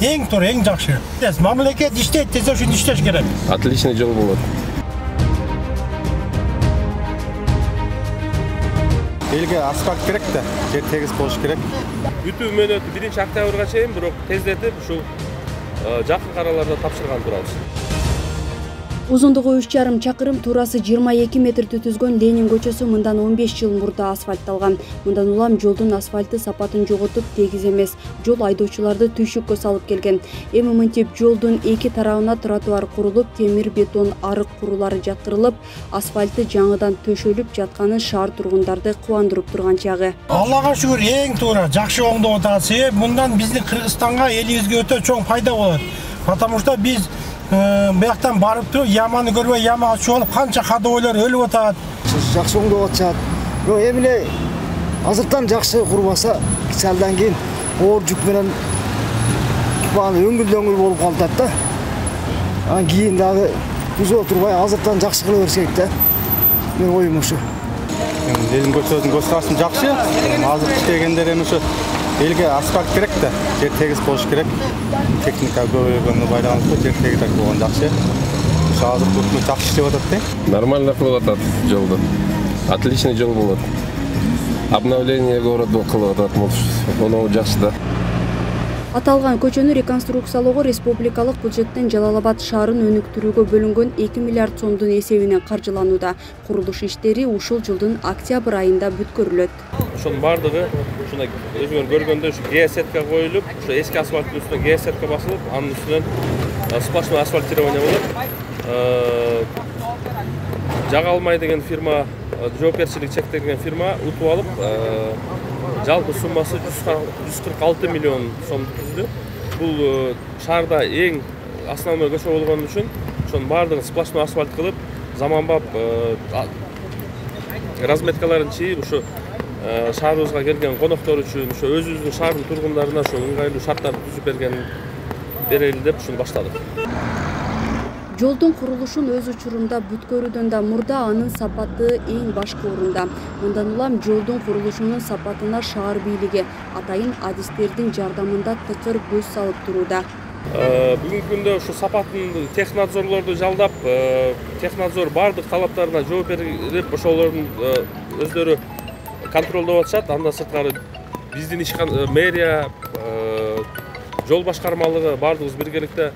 Эң туура, эң жакшы. Мамлекет иштейт десе ушуну иштеш керек. Отличный жол болот. Элге асфальт керек да, жер тегиз болуш керек. Бүтүү мөөнөтү 1-октябрга чейин бирок тездетип ушул жакын араларда тапшырган турабыз. Узундугу 3,5 чакырым, туурасы 22 метрди түзгөн Ленин көчөсү мындан 15 жыл мурда асфальтталган. Мындан улам жолдун асфальты сапатын жоготуп тегиз эмес. Жол айдоочуларды түйшүккө салып келген. Эми мынтип жолдун эки тарабына тротуар курулуп, темир бетон арык курулары жаткырылып, асфальты жаңыдан төшөлүп жатканы шаар тургундарды кубандырып турган чагы. Аллага шүгүр, эң туура, жакшы оңдоп атат. Себеби мындан биздин Кыргызстанга, элибизге өтө чоң пайда болот. Потому что биз бияктан барып туруп, яманы көрбөй, ямага түшүп алып, канча кадыойлор өлүп атат. Жакшы оңдоп атышат. Бирок эми эле азыртан жакшы курбаса, кичалдан кийин оор жүк менен өңгүл болуп калат да. Анан кийин дагы түзө отурбай азыртан жакшы кыла берсек да. Мен оюм ушу. Ленин көчөсүнүн көз карашы жакшы. Азыр иштегендер эми ушу элге асфальт керек да, жер тегиз болуш керек. Техника көбөйгөнүнө байланыштуу жер тегиз болгон жакшы. Ошо азыр өкмөт жакшы иштеп атат да. Нормально кылып атат жолду. Отличный жол болот. Обновление города кылып атат. Оно жакшы да. Аталган көчөнү реконструкциялоого республикалык бюджеттен Жалал-Абад шаарын өнүктүрүүгө бөлүнгөн 2 миллиард сомдун эсебинен каржыланууда. Курулуш иштери ушул жылдын октябрь айында бүткөрүлөт. Ошонун бардыгы ушундай өзүңөр көргөндөй ушу геосетка коюлуп, ушу эски асфальттын үстүнө геосетка басылып, анын үстүнөн сплошной асфальтирование болот. Жага алмай деген фирма, жоопкерчилик чектелген фирма утуп алып, жалпы суммасы 146 миллион сом түздү. Бул шаарда эң основной көчө болгон үчүн ошонун бардыгын сплошной асфальт кылып, заманбап разметкаларын чийип, ушу шаарыбызга келген коноктор үчүн, ушу өзүбүздүн шаардын тургундарына ушу ыңгайлуу шарттарды түзүп берели деп ушуну баштадык. Жолдун курулушун өз учурунда бүткөрүүдөн да мурда анын сапаты эң башкы орунда. Мындан улам жолдун курулушунун сапатына шаар бийлиги атайын адистердин жардамында тыкыр көз салып турууда. Бүгүнкү күндө ушу сапатын технадзорлорду жалдап, технадзор бардык талаптарына жооп берип, ошолордун өздөрү контролдоп атышат. Андан сырткары биздин мэрия, жол башкармалыгы бардыгыбыз биргеликте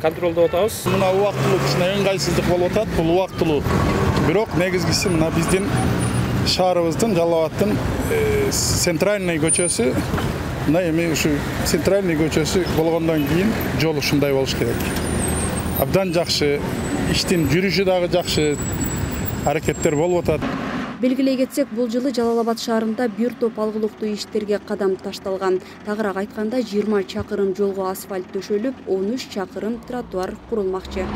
контролдоп атабыз. Мына убактылуу кичине ыңгайсыздык болуп атат. Бул убактылуу. Бирок негизгиси мына биздин шаарыбыздын Жалал-Абадтын центральный көчөсү, мына эми ушу центральный көчөсү болгондон кийин жол ушундай болуш керек. Абдан жакшы, иштин жүрүшү дагы жакшы, аракеттер болуп атат. Белгилей кетсек, бул жылы Жалал-Абад шаарында бир топ алгылыктуу иштерге кадам ташталган. Тагыраак айтканда 20 чакырым жолго асфальт төшөлүп, 13 чакырым тротуар курулмакчы.